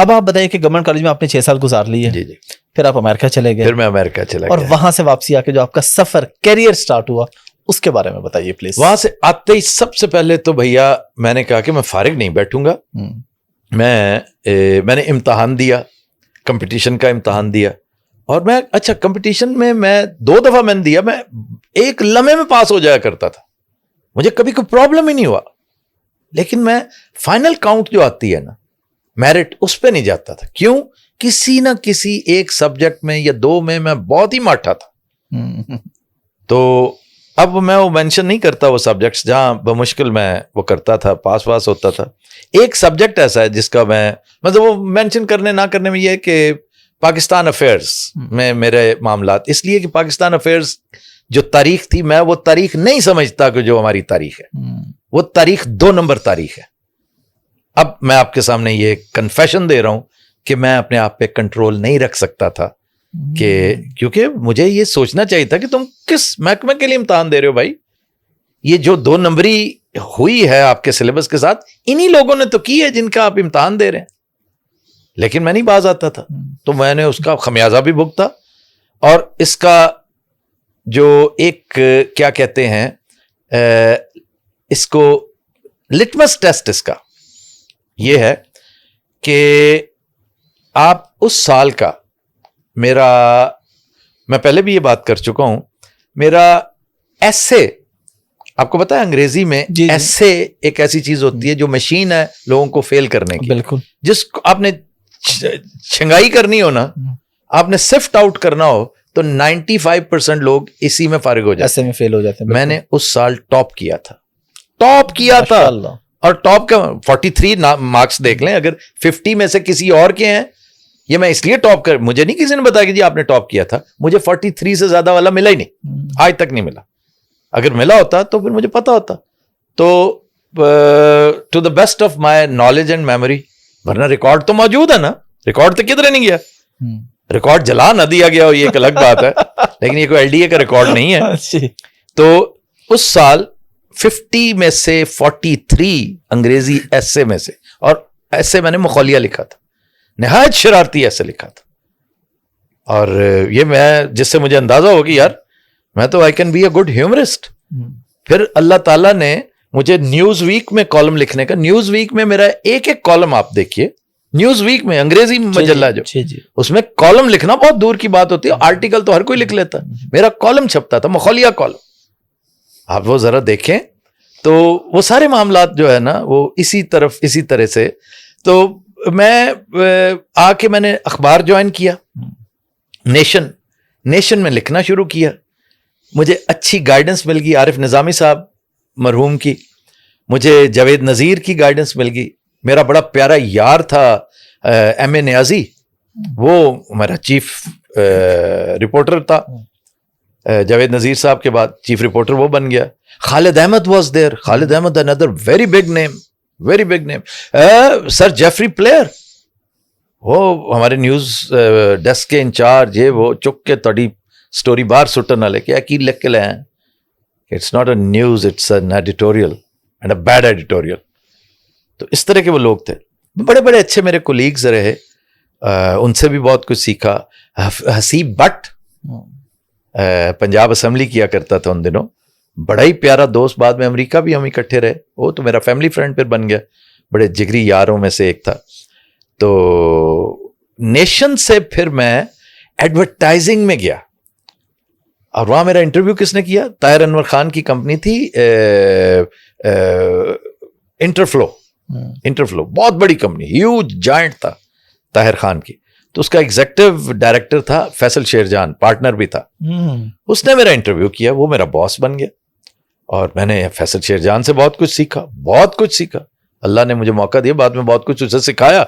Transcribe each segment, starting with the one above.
اب آپ بتائیے کہ گورنمنٹ کالج میں آپ نے 6 سال گزار لیے. جی جی. پھر آپ امریکہ چلے گئے. پھر میں امریکہ چلا گیا اور وہاں سے واپسی آ کے جو آپ کا سفر کیریئر سٹارٹ ہوا اس کے بارے میں بتائیے پلیز. وہاں سے آتے ہی سب سے پہلے تو بھیا میں نے کہا کہ میں فارغ نہیں بیٹھوں گا. میں نے امتحان دیا, کمپٹیشن کا امتحان دیا, اور میں اچھا کمپٹیشن میں 2 دفعہ میں نے دیا, میں ایک لمحے میں پاس ہو جایا کرتا تھا, مجھے کبھی کوئی پرابلم ہی نہیں ہوا. لیکن میں فائنل کاؤنٹ جو آتی ہے نا, میرٹ, اس پہ نہیں جاتا تھا. کیوں؟ کسی نہ کسی ایک سبجیکٹ میں یا 2 میں بہت ہی ماٹھا تھا. تو اب میں وہ مینشن نہیں کرتا وہ سبجیکٹس جہاں بمشکل میں وہ کرتا تھا, پاس ہوتا تھا. ایک سبجیکٹ ایسا ہے جس کا میں مطلب وہ مینشن کرنے نہ کرنے میں یہ ہے کہ پاکستان افیئرز میں میرے معاملات, اس لیے کہ پاکستان افیئرز جو تاریخ تھی, میں وہ تاریخ نہیں سمجھتا کہ جو ہماری تاریخ ہے, وہ تاریخ 2 نمبر تاریخ ہے. اب میں آپ کے سامنے یہ کنفیشن دے رہا ہوں کہ میں اپنے آپ پہ کنٹرول نہیں رکھ سکتا تھا, کہ کیونکہ مجھے یہ سوچنا چاہیے تھا کہ تم کس محکمے کے لیے امتحان دے رہے ہو بھائی. یہ جو 2 نمبری ہوئی ہے آپ کے سلیبس کے ساتھ, انہی لوگوں نے تو کی ہے جن کا آپ امتحان دے رہے ہیں. لیکن میں نہیں باز آتا تھا, تو میں نے اس کا خمیازہ بھی بھگتا. اور اس کا جو ایک کیا کہتے ہیں اس کو لٹمس ٹیسٹ اس کا یہ ہے کہ آپ اس سال کا میں پہلے بھی یہ بات کر چکا ہوں, میرا ایسے, آپ کو پتا ہے انگریزی میں ایسے ایک ایسی چیز ہوتی ہے جو مشین ہے لوگوں کو فیل کرنے کی. بالکل. جس کو آپ نے چھنگائی کرنی ہو نا, آپ نے سفٹ آؤٹ کرنا ہو, تو 95% لوگ اسی میں فارغ ہو جاتے, ایسے میں فیل ہو جاتے ہیں. میں نے اس سال ٹاپ کیا تھا, اور ٹاپ کا 43 مارکس دیکھ لیں. اگر 50 میں سے کسی اور کے ہیں, یہ میں اس لیے ٹاپ کر, مجھے نہیں کسی نے بتایا کہ جی آپ نے ٹاپ کیا تھا, مجھے 43 سے زیادہ والا ملا ہی نہیں, آج تک نہیں ملا. اگر ملا ہوتا تو پھر مجھے پتا ہوتا. تو to the best of my knowledge and memory, ورنہ ریکارڈ تو موجود ہے نا, ریکارڈ تو کدھر نہیں گیا, ریکارڈ جلا نہ دیا گیا ہو یہ ایک الگ بات ہے, لیکن یہ کوئی LDA کا ریکارڈ نہیں ہے. تو اس سال 50 میں سے 43 انگریزی ایسے میں سے, اور ایسے میں نے مخولیہ لکھا تھا, نہایت شرارتی ایسے لکھا تھا. اور یہ میں جس سے مجھے اندازہ ہو کہ یار میں تو I can be a good humorist. پھر اللہ تعالیٰ نے مجھے نیوز ویک میں کالم لکھنے کا, نیوز ویک میں میرا ایک کالم آپ دیکھیے, نیوز ویک میں انگریزی مجلہ جو, اس میں کالم لکھنا بہت دور کی بات ہوتی ہے, آرٹیکل تو ہر کوئی لکھ لیتا, میرا کالم چھپتا تھا, مخولیہ کالم. آپ وہ ذرا دیکھیں تو وہ سارے معاملات جو ہے نا وہ اسی طرح سے. تو میں آ کے میں نے اخبار جوائن کیا, نیشن میں لکھنا شروع کیا. مجھے اچھی گائیڈنس مل گئی عارف نظامی صاحب مرحوم کی, مجھے جاوید نذیر کی گائیڈنس مل گئی. میرا بڑا پیارا یار تھا ایم اے نیازی, وہ ہمارا چیف رپورٹر تھا. جاوید نذیر صاحب کے بعد چیف رپورٹر وہ بن گیا. Khalid Ahmed was there, Khalid Ahmed another very big name. Sir Geoffrey player, وہ ہمارے نیوز ڈیسک کے انچارج, وہ چک کے تڑی سٹوری بار سٹن والے کیا کی لکھ کے لے ہیں, it's not a news, it's an editorial and a bad editorial. تو اس طرح کے وہ لوگ تھے, بڑے بڑے اچھے میرے کولیگز رہے, ان سے بھی بہت کچھ سیکھا. حسیب بٹ پنجاب اسمبلی کیا کرتا تھا ان دنوں, بڑا ہی پیارا دوست, بعد میں امریکہ بھی ہم اکٹھے رہے, وہ تو میرا فیملی فرینڈ پھر بن گیا, بڑے جگری یاروں میں سے ایک تھا. تو نیشن سے پھر میں ایڈورٹائزنگ میں گیا, اور وہاں میرا انٹرویو کس نے کیا, طاہر انور خان کی کمپنی تھی انٹرفلو, بہت بڑی کمپنی, ہیوج جائنٹ تھا طاہر خان کی. تو اس کا ایگزیکٹو ڈائریکٹر تھا فیصل شیرجان, پارٹنر بھی تھا. اس نے میرا انٹرویو کیا, وہ میرا باس بن گیا, اور میں نے فیصل شیرجان سے بہت کچھ سیکھا. اللہ نے مجھے موقع دیا, بعد میں بہت کچھ اسے سکھایا.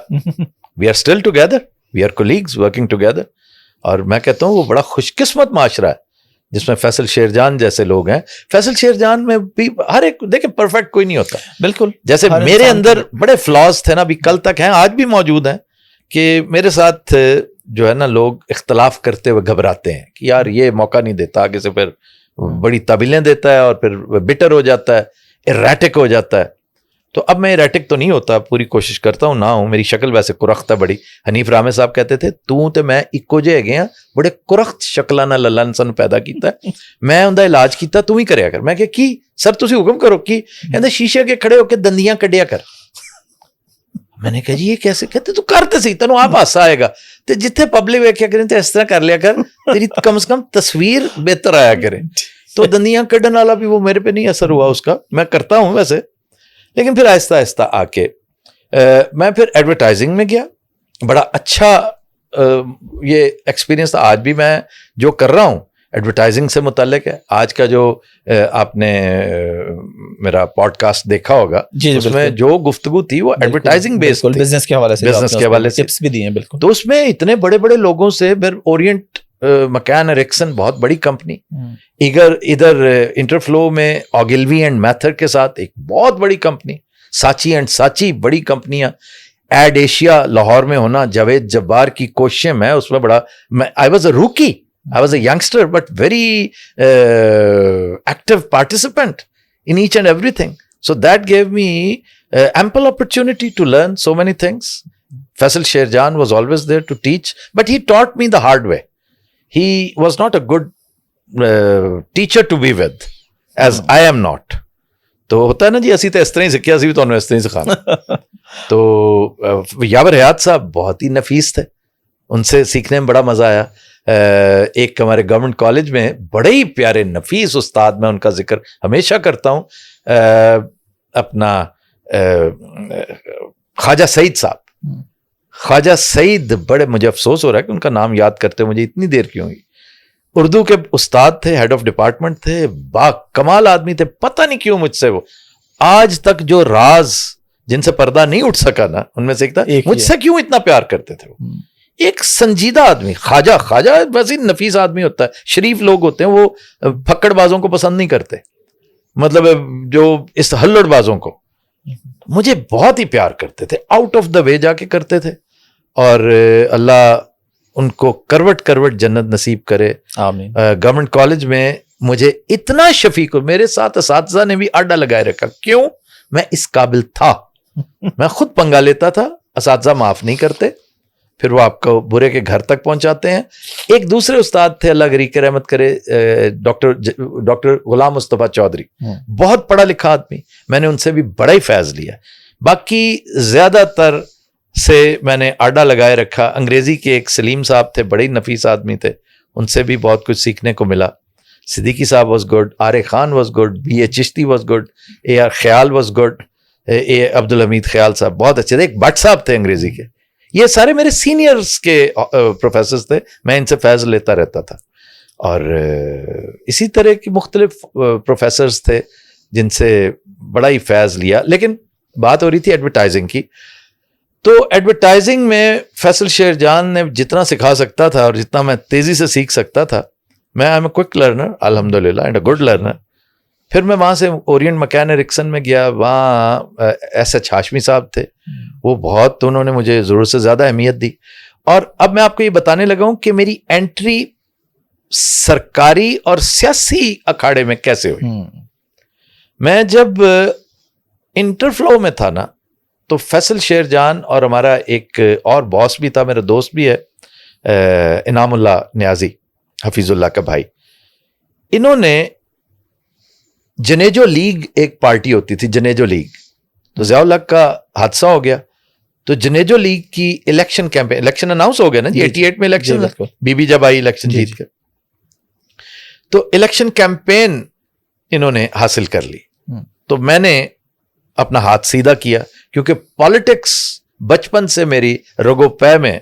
We are still together, we are colleagues working together. اور میں کہتا ہوں وہ بڑا خوش قسمت معاشرہ ہے جس میں فیصل شیرجان جیسے لوگ ہیں. فیصل شیرجان میں بھی ہر ایک, دیکھیں پرفیکٹ کوئی نہیں ہوتا, بالکل جیسے میرے اندر بڑے فلاز تھے نا, ابھی کل تک ہیں, آج بھی موجود ہیں, کہ میرے ساتھ جو ہے نا لوگ اختلاف کرتے ہوئے گھبراتے ہیں کہ یار یہ موقع نہیں دیتا, آگے سے پھر بڑی طبیلیں دیتا ہے اور پھر بٹر ہو جاتا ہے, ایریٹک ہو جاتا ہے. تو اب میں ایریٹک تو نہیں ہوتا, پوری کوشش کرتا ہوں نہ ہوں, میری شکل ویسے کرخت ہے بڑی. حنیف رامے صاحب کہتے تھے تو تے میں اکو جے گئے ہیں, بڑے کرخت شکلاں نال اللہ نے سانوں پیدا کیتا ہے, میں اوندا علاج کیتا, تو ہی کریا کر. میں کہ کی سر تسی حکم کرو کی؟ کہندے شیشے اگے کھڑے ہو کے دندیاں کڈیا کر. میں نے کہا جی یہ کیسے؟ کہتے تو کرتے سی, تینوں آپ ہاسا آئے گا, تے جتھے پبلک ویکھیا کریں تے اس طرح کر لیا کر, تیری کم از کم تصویر بہتر آیا کرے. تو دندیاں کڈن والا بھی وہ میرے پہ نہیں اثر ہوا اس کا, میں کرتا ہوں ویسے. لیکن پھر آہستہ آہستہ آ کے میں پھر ایڈورٹائزنگ میں گیا. بڑا اچھا یہ ایکسپیرینس تھا. آج بھی میں جو کر رہا ہوں ایڈورٹائزنگ سے متعلق ہے. آج کا جو آپ نے میرا پوڈ کاسٹ دیکھا ہوگا, اس میں جو گفتگو تھی وہ ایڈورٹائزنگ بیسڈ تھی, بزنس کے حوالے سے, بزنس کے حوالے سے ٹپس بھی دیے ہیں. بالکل. تو اس میں اتنے بڑے بڑے لوگوں سے, پھر اورینٹ مکین ایرکسن بہت بڑی کمپنی, ادھر انٹرفلو میں اوگلوی اینڈ میتھر کے ساتھ ایک بہت بڑی کمپنی, ساچی اینڈ ساچی بڑی کمپنیاں, ایڈ ایشیا لاہور میں ہونا, جاوید جبار کی کوششیں, میں اس میں بڑا, I was a Rocky, I was a youngster but very active participant in each and everything. So that gave me ample opportunity to learn so many things. Faisal Sherjan was always there to teach, but he taught me the hard way. He was not a good teacher to be with, as I am not. تو ہوتا ہے نا جی, اسی تو اس طرح ہی سکھیا, اسی بھی تو اس طرح ہی سکھانا. تو یاور حیات صاحب بہت ہی نفیس تھے, ان سے سیکھنے میں بڑا مزہ آیا. ایک ہمارے گورنمنٹ کالج میں بڑے ہی پیارے نفیس استاد, میں ان کا ذکر ہمیشہ کرتا ہوں, اپنا خواجہ سعید صاحب. خواجہ سعید بڑے, مجھے افسوس ہو رہا ہے کہ ان کا نام یاد کرتے مجھے اتنی دیر کیوں ہوئی. اردو کے استاد تھے, ہیڈ آف ڈپارٹمنٹ تھے, با کمال آدمی تھے. پتہ نہیں کیوں مجھ سے وہ آج تک جو راز جن سے پردہ نہیں اٹھ سکا نا, ان میں سے ایک تھا, مجھ سے کیوں اتنا پیار کرتے تھے وہ. ایک سنجیدہ آدمی. خواجہ ویسے نفیس آدمی ہوتا ہے, شریف لوگ ہوتے ہیں, وہ پھکڑ بازوں کو پسند نہیں کرتے, مطلب جو اس ہلڑ بازوں کو. مجھے بہت ہی پیار کرتے تھے, آؤٹ آف دا وے جا کے کرتے تھے, اور اللہ ان کو کروٹ کروٹ جنت نصیب کرے. آمین. گورنمنٹ کالج میں مجھے اتنا شفیق, میرے ساتھ اساتذہ نے بھی آڈا لگائے رکھا. کیوں؟ میں اس قابل تھا, میں خود پنگا لیتا تھا, اساتذہ معاف نہیں کرتے, پھر وہ آپ کو برے کے گھر تک پہنچاتے ہیں. ایک دوسرے استاد تھے, اللہ غریق رحمت کرے, ڈاکٹر غلام مصطفیٰ چودھری, بہت پڑھا لکھا آدمی. میں نے ان سے بھی بڑا ہی فیض لیا. باقی زیادہ تر سے میں نے آڈا لگائے رکھا. انگریزی کے ایک سلیم صاحب تھے, بڑے ہی نفیس آدمی تھے, ان سے بھی بہت کچھ سیکھنے کو ملا. صدیقی صاحب was good, R Khan was good, B A Chishti was good, A R Khayal was good, A Abdul Hamid Khayal صاحب بہت اچھے تھے. ایک بٹ صاحب تھے انگریزی کے. یہ سارے میرے سینئرز کے پروفیسرز تھے, میں ان سے فیض لیتا رہتا تھا. اور اسی طرح کی مختلف پروفیسرز تھے جن سے بڑا ہی فیض لیا. لیکن بات ہو رہی تھی ایڈورٹائزنگ کی, تو ایڈورٹائزنگ میں فیصل شیر جان نے جتنا سکھا سکتا تھا اور جتنا میں تیزی سے سیکھ سکتا تھا, میں I am a quick learner الحمدللہ اینڈ اے گڈ لرنر. پھر میں وہاں سے اورینٹ مکین ایرکسن میں گیا. وہاں ایس ایچ ہاشمی صاحب تھے, وہ بہت, انہوں نے مجھے ضرورت سے زیادہ اہمیت دی. اور اب میں آپ کو یہ بتانے لگا ہوں کہ میری انٹری سرکاری اور سیاسی اکھاڑے میں کیسے ہوئی. میں جب انٹرفلو میں تھا نا, تو فیصل شیر جان اور ہمارا ایک اور باس بھی تھا, میرا دوست بھی ہے, انعام اللہ نیازی, حفیظ اللہ کا بھائی. انہوں نے جنیجو لیگ, ایک پارٹی ہوتی تھی جنیجو لیگ, تو ضیاء الحق کا حادثہ ہو گیا, تو جنیجو لیگ کی الیکشن کیمپین, الیکشن اناؤنس ہو گیا نا جی, 88 میں الیکشن, بی بی جب آئی الیکشن جیت کر, تو الیکشن کیمپین انہوں نے حاصل کر لی. تو میں نے اپنا ہاتھ سیدھا کیا, کیونکہ پالیٹکس بچپن سے میری رگو پے میں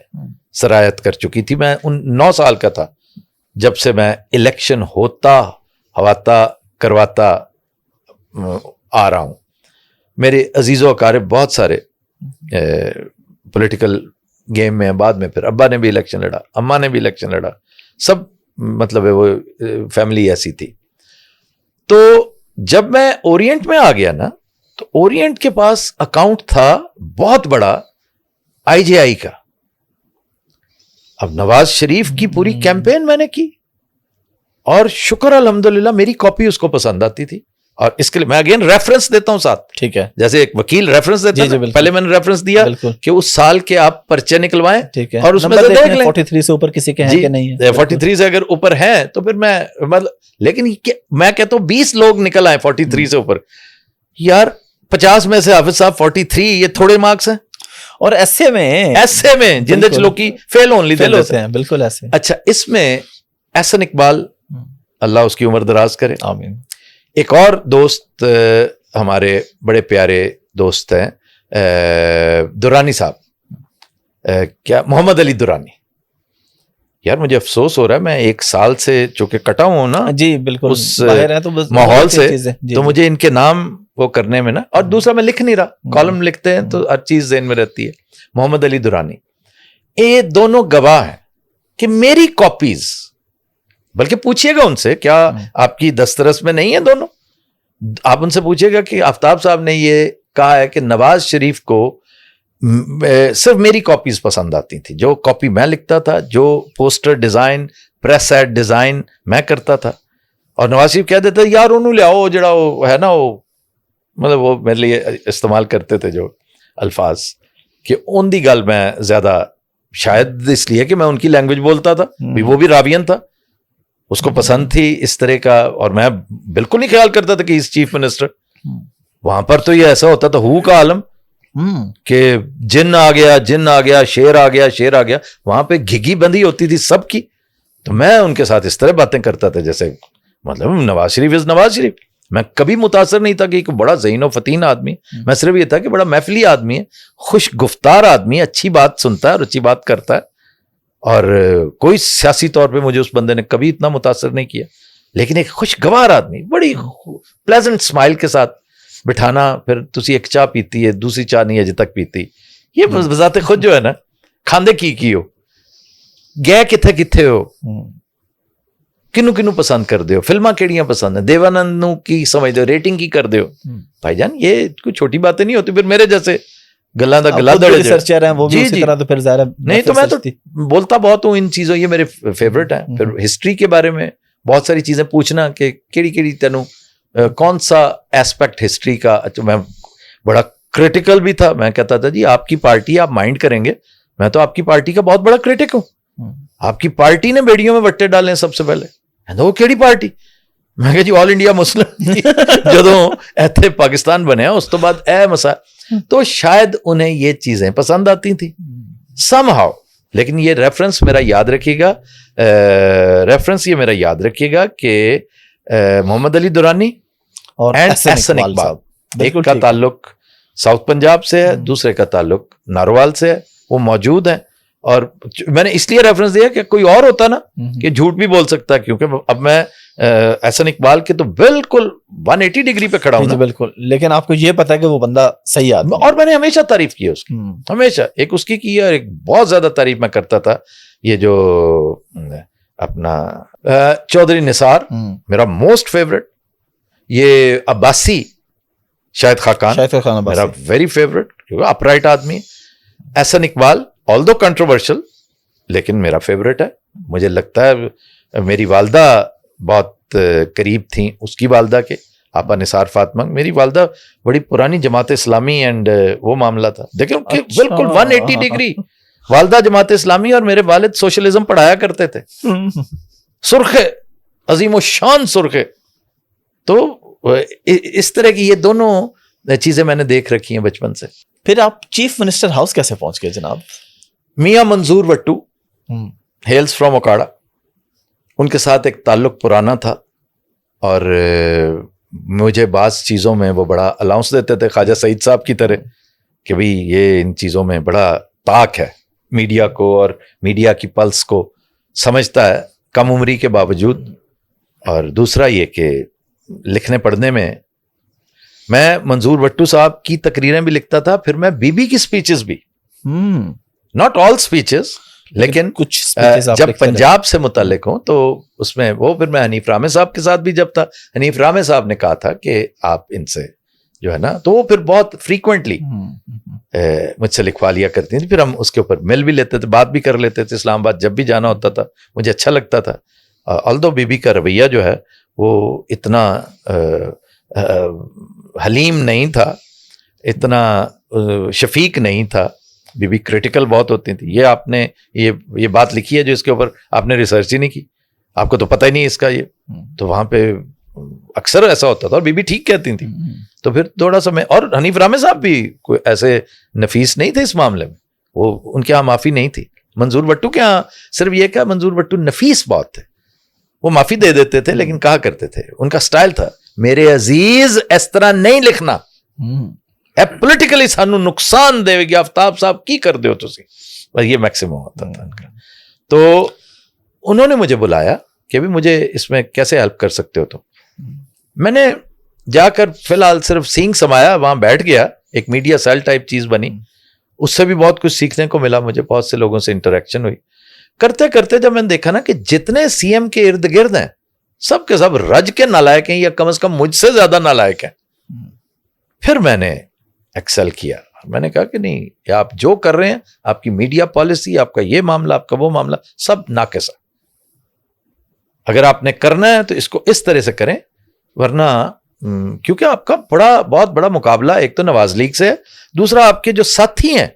سرایت کر چکی تھی. میں 9 سال کا تھا جب سے میں الیکشن ہوتا ہواتا کرواتا آ رہا ہوں. میرے عزیز و اقارب بہت سارے پولیٹیکل گیم میں, بعد میں پھر ابا نے بھی الیکشن لڑا, اماں نے بھی الیکشن لڑا, سب مطلب وہ فیملی ایسی تھی. تو جب میں اورینٹ میں آ گیا نا, تو اورینٹ کے پاس اکاؤنٹ تھا بہت بڑا آئی جے آئی کا. اب نواز شریف کی پوری کیمپین میں نے کی, اور شکر الحمدللہ میری کاپی اس کو پسند آتی تھی, اور اس کے لیے میں اگین ریفرنس دیتا ہوں ساتھ, ٹھیک ہے, جیسے ایک وکیل ریفرنس دیتا ہے, پہلے میں نے ریفرنس دیا کہ اس سال کے آپ پرچے نکلوائیں, ٹھیک ہے, اور اس میں سے دیکھ لیں 43 سے اوپر کسی کے ہیں کہ نہیں ہے, 43 سے اگر اوپر ہیں تو پھر میں مطلب, لیکن میں کہتا ہوں 20 لوگ نکل آئے 43 سے اوپر, یار 50 میں سے حافظ صاحب 43, یہ تھوڑے مارکس ہیں. اور ایسے میں جندے چ لوگ کی فیل ہوتے ہیں, بالکل ایسے. اچھا, اس میں احسن اقبال اللہ اس کی عمر دراز کرے, آمین. ایک اور دوست ہمارے بڑے پیارے دوست ہیں درانی صاحب, کیا محمد علی درانی. یار مجھے افسوس ہو رہا ہے, میں 1 سال سے چونکہ کٹا ہوں نا جی بالکل اس ماحول سے, تو مجھے ان کے نام وہ کرنے میں نا, اور دوسرا میں لکھ نہیں رہا, کالم لکھتے ہیں تو ہر چیز ذہن میں رہتی ہے. محمد علی درانی یہ دونوں گواہ ہیں کہ میری کاپیز, بلکہ پوچھئے گا ان سے کیا آپ کی دسترس میں نہیں ہے دونوں, آپ ان سے پوچھئے گا کہ آفتاب صاحب نے یہ کہا ہے کہ نواز شریف کو صرف میری کاپیز پسند آتی تھی, جو کاپی میں لکھتا تھا, جو poster design press ad design میں کرتا تھا, اور نواز شریف کہہ دیتے یار انہوں لے آؤ جڑا وہ ہے نا, وہ مطلب وہ میرے لیے استعمال کرتے تھے جو الفاظ, کہ ان دی گل میں زیادہ, شاید اس لیے کہ میں ان کی لینگویج بولتا تھا, وہ بھی راوین تھا, اس کو پسند تھی اس طرح کا, اور میں بالکل نہیں خیال کرتا تھا کہ اس چیف منسٹر. وہاں پر تو یہ ایسا ہوتا تھا ہو کا عالم کہ جن آ گیا, شیر آ گیا, وہاں پہ گھگی بندی ہوتی تھی سب کی, تو میں ان کے ساتھ اس طرح باتیں کرتا تھا جیسے مطلب نواز شریف از نواز شریف. میں کبھی متاثر نہیں تھا کہ ایک بڑا ذہین و فتین آدمی, میں صرف یہ تھا کہ بڑا محفلی آدمی ہے, خوش گفتار آدمی, اچھی بات سنتا ہے اور اچھی بات کرتا ہے, اور کوئی سیاسی طور پہ مجھے اس بندے نے کبھی اتنا متاثر نہیں کیا, لیکن ایک خوشگوار آدمی, بڑی پلیزنٹ اسمائل کے ساتھ بٹھانا, پھر تسی ایک چاہ پیتی ہے, دوسری چاہ نہیں اجے تک پیتی, یہ بذات خود جو ہے نا, کھاندے کی ہو, گئے کتھے ہو, کنو پسند کر دے ہو, فلماں کیڑیاں پسند ہیں, دیوانند کی سمجھ دو, ریٹنگ کی کر دے ہو. بھائی جان یہ کوئی چھوٹی باتیں نہیں ہوتی. پھر میرے جیسے گلاں دا گلا دڑے ریسرچر ہیں وہ بھی اسی طرح, تو پھر ظاہر نہیں, تو میں تو بولتا بہت ہوں ان چیزوں, یہ میرے فیورٹ ہیں. پھر ہسٹری کے بارے میں بہت ساری چیزیں پوچھنا کہ کیڑی تینوں کون سا ایسپیکٹ ہسٹری کا. میں بڑا کریٹیکل بھی تھا, میں کہتا تھا جی آپ کی پارٹی آپ مائنڈ کریں گے, میں تو آپ کی پارٹی کا بہت بڑا کریٹک ہوں. آپ کی پارٹی نے بیڑیوں میں وٹے ڈالے سب سے پہلے, وہ کیڑی پارٹی؟ میں کہا جی آل انڈیا مسلم جدوں ایتھے پاکستان بنیا اس تو بعد اے مسائل, تو شاید انہیں یہ چیزیں پسند آتی تھیں سم ہاؤ. لیکن یہ ریفرنس میرا یاد رکھیے گا, کہ محمد علی درانی اور احسن اقبال, ایک کا تعلق ساؤتھ پنجاب سے ہے, دوسرے کا تعلق ناروال سے ہے, وہ موجود ہیں. اور میں نے اس لیے ریفرنس دیا کہ کوئی اور ہوتا نا کہ جھوٹ بھی بول سکتا ہے, کیونکہ اب میں احسن اقبال کے تو بالکل 180 ڈگری پہ کھڑا ہوں بالکل, لیکن آپ کو یہ پتا ہے کہ وہ بندہ صحیح آدمی, اور میں نے ہمیشہ تعریف کی ہے اس کی, ہمیشہ ایک اس کی اور ایک بہت زیادہ تعریف میں کرتا تھا. یہ جو اپنا چودھری نثار میرا موسٹ فیوریٹ, یہ عباسی شاہد خاقان میرا ویری فیوریٹ, کیونکہ اپرائٹ آدمی. احسن اقبال although controversial لیکن میرا فیوریٹ ہے. مجھے لگتا ہے میری والدہ بہت قریب تھیں اس کی والدہ کے, آپا نثار فاطمہ. میری والدہ بڑی پرانی جماعت اسلامی اینڈ وہ معاملہ تھا, دیکھیں بالکل 180 ڈگری. والدہ جماعت اسلامی اور میرے والد سوشلزم پڑھایا کرتے تھے, سرخے عظیم و شان سرخے. تو اس طرح کی یہ دونوں چیزیں میں نے دیکھ رکھی ہیں بچپن سے. پھر آپ چیف منسٹر ہاؤس کیسے پہنچ گئے جناب؟ میاں منظور وٹو ہیلز فرام اوکاڑا, ان کے ساتھ ایک تعلق پرانا تھا, اور مجھے بعض چیزوں میں وہ بڑا الاؤنس دیتے تھے خواجہ سعید صاحب کی طرح, کہ بھئی یہ ان چیزوں میں بڑا طاق ہے, میڈیا کو اور میڈیا کی پلس کو سمجھتا ہے کم عمری کے باوجود. اور دوسرا یہ کہ لکھنے پڑھنے میں منظور وٹو صاحب کی تقریریں بھی لکھتا تھا, پھر میں بی بی کی سپیچز بھی, ناٹ آل سپیچز, لیکن کچھ جب پنجاب سے متعلق ہوں تو اس میں وہ, پھر میں حنیف رامے صاحب کے ساتھ بھی جب تھا, حنیف رامے صاحب نے کہا تھا کہ آپ ان سے جو ہے نا, تو وہ پھر بہت فریکوینٹلی مجھ سے لکھوا لیا کرتی تھی. پھر ہم اس کے اوپر مل بھی لیتے تھے, بات بھی کر لیتے تھے. اسلام آباد جب بھی جانا ہوتا تھا مجھے اچھا لگتا تھا. although بی بی کا رویہ جو ہے وہ اتنا حلیم نہیں تھا, اتنا شفیق نہیں تھا. بی بی کریٹیکل بہت ہوتی تھی. یہ آپ نے یہ بات لکھی ہے جو اس کے اوپر آپ نے ریسرچ ہی نہیں کی, آپ کو تو پتہ ہی نہیں اس کا. یہ تو وہاں پہ اکثر ایسا ہوتا تھا, اور بی بی ٹھیک کہتی تھی. تو پھر تھوڑا سا میں, اور حنیف رامے صاحب بھی کوئی ایسے نفیس نہیں تھے اس معاملے میں, وہ ان کے یہاں معافی نہیں تھی. منظور بٹو کے یہاں صرف یہ کہ منظور بٹو نفیس بہت تھے, وہ معافی دے دیتے تھے لیکن کہا کرتے تھے, ان کا سٹائل تھا, میرے عزیز اس طرح نہیں لکھنا, اے پولیٹیکلی سانو نقصان دے گی, آفتاب صاحب کی کر دیو تسی, بس یہ میکسیمم ہوتا تھا ان کا. تو انہوں نے مجھے بلایا کہ بھی مجھے اس میں کیسے ہیلپ کر سکتے ہو. تو میں نے جا کر فی الحال صرف سینگ سمایا, وہاں بیٹھ گیا, ایک میڈیا سیل ٹائپ چیز بنی, اس سے بھی بہت کچھ سیکھنے کو ملا مجھے, بہت سے لوگوں سے انٹریکشن ہوئی. کرتے کرتے جب میں نے دیکھا نا کہ جتنے سی ایم کے ارد گرد ہیں سب کے سب رج کے نالائق ہیں, یا کم از کم مجھ سے زیادہ نالائق ہیں. پھر میں نے ایکسل کیا, میں نے کہا کہ نہیں, یہ آپ جو کر رہے ہیں, آپ کی میڈیا پالیسی, آپ کا یہ معاملہ, آپ کا وہ معاملہ, سب ناقص ہے. اگر آپ نے کرنا ہے تو اس کو اس طرح سے کریں, ورنہ کیونکہ آپ کا بہت بڑا مقابلہ ایک تو نواز لیگ سے ہے, دوسرا آپ کے جو ساتھی ہیں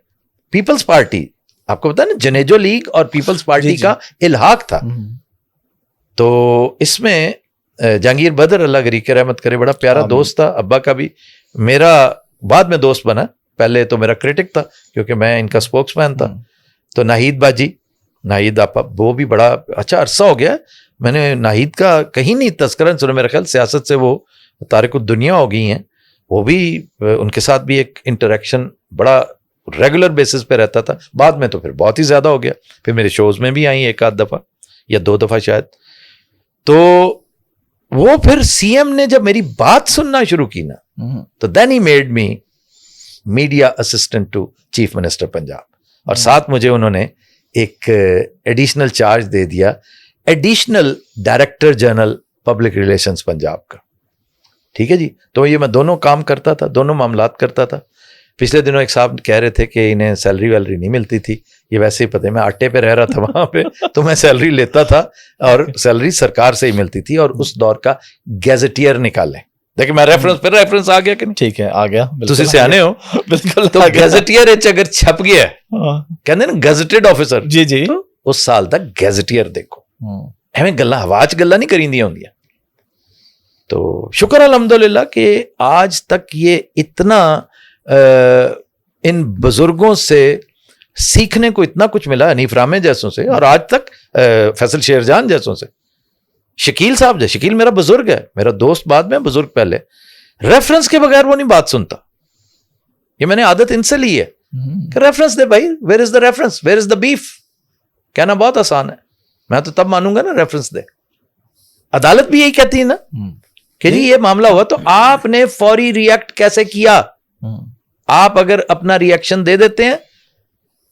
پیپلز پارٹی, آپ کو پتا ہے نا جنیجو لیگ اور پیپلز پارٹی کا الحاق تھا. تو اس میں جہانگیر بدر اللہ گری کے رحمت کرے, بڑا پیارا دوست تھا, ابا کا بھی, میرا بعد میں دوست بنا, پہلے تو میرا کرٹک تھا کیونکہ میں ان کا سپوکس مین تھا. تو ناہید باجی, ناہید آپا, وہ بھی بڑا اچھا عرصہ ہو گیا میں نے ناہید کا کہیں نہیں تذکرہ سنا, میرا خیال سیاست سے وہ تارک الدنیا ہو گئی ہیں. وہ بھی ان کے ساتھ بھی ایک انٹریکشن بڑا ریگولر بیسس پہ رہتا تھا. بعد میں تو پھر بہت ہی زیادہ ہو گیا, پھر میرے شوز میں بھی آئی ایک آدھ دفعہ یا 2 دفعہ شاید. تو وہ پھر سی ایم نے جب میری بات سننا شروع کی نا, تو دین ہی made me media assistant to chief minister Punjab, اور ساتھ مجھے انہوں نے ایک ایڈیشنل چارج دے دیا, additional director general public relations Punjab کا. ٹھیک ہے جی. تو یہ میں دونوں کام کرتا تھا, دونوں معاملات کرتا تھا. پچھلے دنوں ایک صاحب کہہ رہے تھے کہ انہیں سیلری ویلری نہیں ملتی تھی, یہ ویسے ہی پتہ ہے, میں آٹے پہ رہ رہا تھا وہاں پہ, تو میں سیلری لیتا تھا, اور سیلری سرکار سے ہی ملتی تھی, اور اس دور کا گیزٹیئر نکالیں. دیکھیں میں ریفرنس آ گیا کہ نہیں؟ ٹھیک ہے, آ گیا, تسی سیانے ہو بالکل. تو گیزٹیئر اگر چھپ گیا ہے, کہتے ہیں نا گیزٹڈ آفیسر, جی جی, اس سال تک گیزٹیئر دیکھو, ہمیں گلا ہواچ گلا نہیں کریں دیا ہوندیاں. تو شکر الحمدللہ کہ آج تک یہ اتنا ان بزرگوں سے سیکھنے کو اتنا کچھ ملا, حنیف رامے جیسوں سے, اور آج تک فیصل شیر جان جیسوں سے, شکیل صاحب جو, شکیل میرا بزرگ ہے, میرا دوست بعد میں, بزرگ پہلے. ریفرنس کے بغیر وہ نہیں بات سنتا, یہ میں نے عادت ان سے لی ہے کہ ریفرنس دے بھائی, where is the reference, where is the beef. کہنا بہت آسان ہے, میں تو تب مانوں گا نا ریفرنس دے. عدالت بھی یہی کہتی ہے نا کہ جی یہ معاملہ ہوا تو آپ نے فوری ریئیکٹ کیسے کیا. آپ اگر اپنا ریئیکشن دے دیتے ہیں,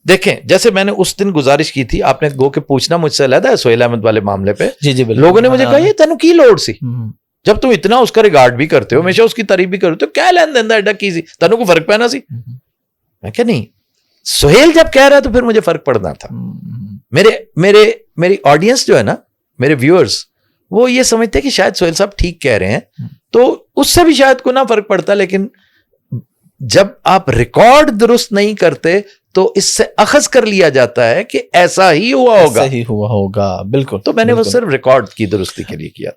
دیکھیں جیسے میں نے اس دن گزارش کی تھی, آپ نے گو کے پوچھنا مجھ سے علیحدہ ہے سہیل احمد والے معاملے پہ, جی جی, لوگوں نے مجھے کہا یہ تینوں کی لوڑ سی, جب تم اتنا اس کا ریگارڈ بھی کرتے ہو, ہمیشہ اس کی تعریف بھی کرتے ہو, کیا لین دین ایڈا کی سی, تینوں کو فرق پینا سی. میں کہ نہیں, سہیل جب کہہ رہا تو پھر مجھے فرق پڑنا تھا. میری آڈینس جو ہے نا, میرے ویورز, وہ یہ سمجھتے کہ شاید سہیل صاحب ٹھیک کہہ رہے ہیں, تو اس سے بھی شاید کوئی نہ فرق پڑتا. لیکن جب آپ ریکارڈ درست نہیں کرتے تو اس سے اخذ کر لیا جاتا ہے کہ ایسا ہی ہوا ہوگا, بالکل. تو میں نے وہ صرف ریکارڈ کی درستی کے لیے کیا.